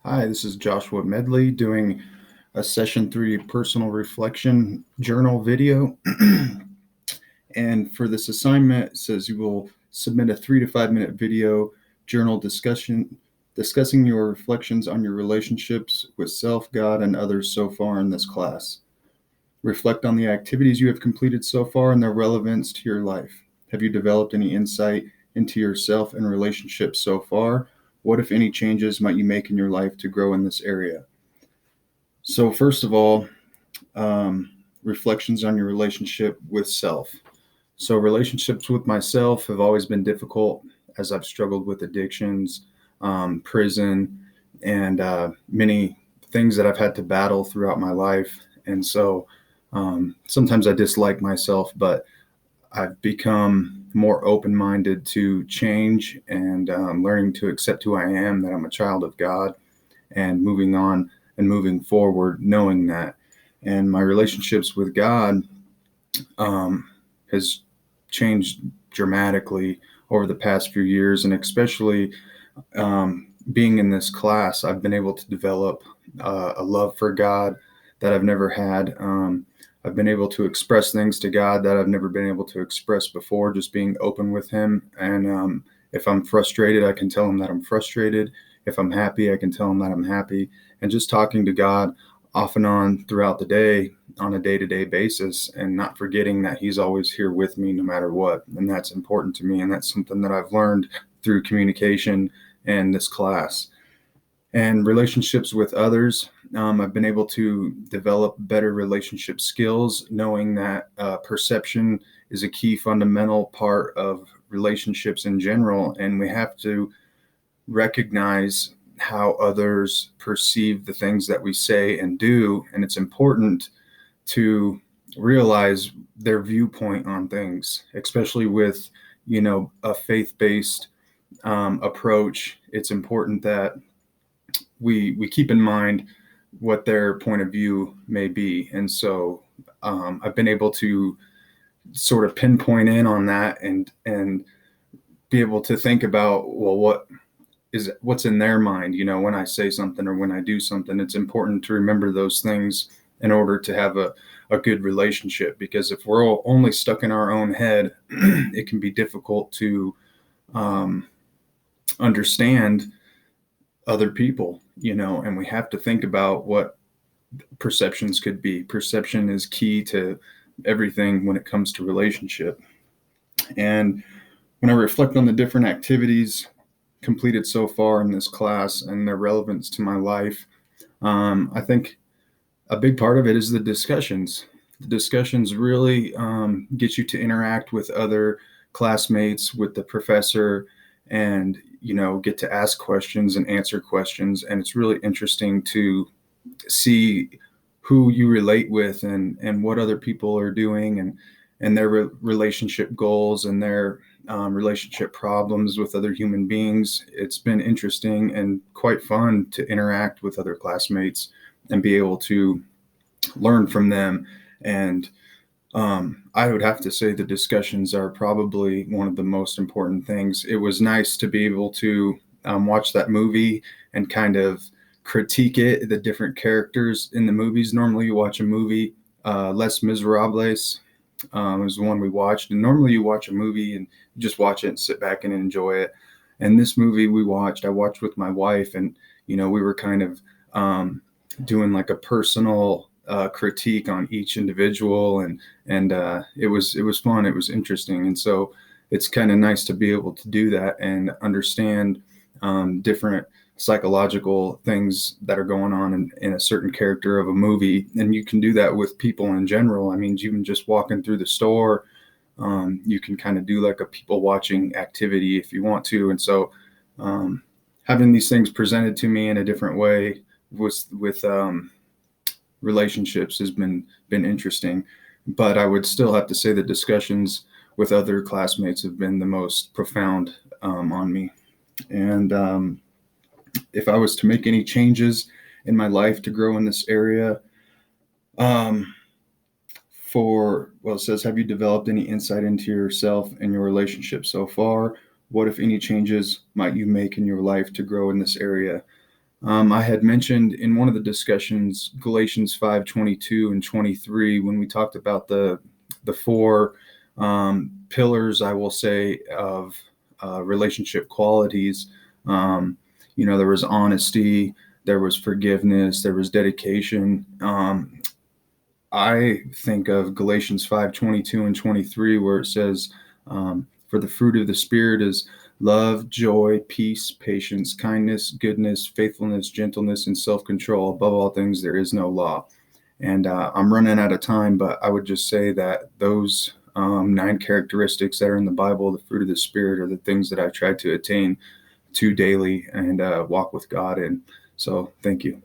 Hi, this is Joshua Medley doing a session 3 personal reflection journal video. And for this assignment, it says you will submit a 3 to 5 minute video journal discussing your reflections on your relationships with self, God, and others so far in this class. Reflect on the activities you have completed so far and their relevance to your life. Have you developed any insight into yourself and relationships so far? What, if any, changes might you make in your life to grow in this area? So, first of all, reflections on your relationship with self. So, relationships with myself have always been difficult as I've struggled with addictions, prison, and many things that I've had to battle throughout my life. And so, sometimes I dislike myself, but I've become more open minded to change and learning to accept who I am, that I'm a child of God, and moving on and moving forward, knowing that. And my relationships with God has changed dramatically over the past few years, and especially being in this class, I've been able to develop a love for God that I've never had. I've been able to express things to God that I've never been able to express before, just being open with Him. And if I'm frustrated, I can tell Him that I'm frustrated. If I'm happy, I can tell Him that I'm happy. And just talking to God off and on throughout the day on a day-to-day basis, and not forgetting that He's always here with me no matter what. And that's important to me. And that's something that I've learned through communication and this class. And relationships with others, I've been able to develop better relationship skills, knowing that perception is a key fundamental part of relationships in general. And we have to recognize how others perceive the things that we say and do. And it's important to realize their viewpoint on things, especially with, a faith-based approach. It's important that we keep in mind what their point of view may be. And so I've been able to sort of pinpoint in on that and be able to think about, well, what's in their mind, when I say something or when I do something. It's important to remember those things in order to have a good relationship, because if we're all only stuck in our own head, it can be difficult to understand other people, and we have to think about what perceptions could be. Perception is key to everything when it comes to relationship. And when I reflect on the different activities completed so far in this class and their relevance to my life, I think a big part of it is the discussions. The discussions really get you to interact with other classmates, with the professor, and get to ask questions and answer questions. And it's really interesting to see who you relate with and what other people are doing, and their relationship goals and their relationship problems with other human beings. It's been interesting and quite fun to interact with other classmates and be able to learn from them. And I would have to say the discussions are probably one of the most important things. It was nice to be able to watch that movie and kind of critique it, the different characters in the movies. Normally you watch a movie, Les Miserables was the one we watched. And normally you watch a movie and you just watch it and sit back and enjoy it. And this movie I watched with my wife, and, we were kind of doing like a personal critique on each individual, and it was fun. It was interesting. And so it's kind of nice to be able to do that and understand different psychological things that are going on in a certain character of a movie. And you can do that with people in general. I mean, even just walking through the store, you can kind of do like a people watching activity if you want to. And so having these things presented to me in a different way with relationships has been interesting. But I would still have to say the discussions with other classmates have been the most profound on me. And if I was to make any changes in my life to grow in this area, it says, have you developed any insight into yourself and your relationship so far? What, if any, changes might you make in your life to grow in this area? I had mentioned in one of the discussions Galatians 5:22 and 23 when we talked about the four pillars, I will say, of relationship qualities. Um, there was honesty, there was forgiveness, there was dedication. I think of Galatians 5:22 and 23, where it says, for the fruit of the Spirit is love, joy, peace, patience, kindness, goodness, faithfulness, gentleness, and self control. Above all things, there is no law. And I'm running out of time, but I would just say that those 9 characteristics that are in the Bible, the fruit of the Spirit, are the things that I try to attain to daily and walk with God in. So thank you.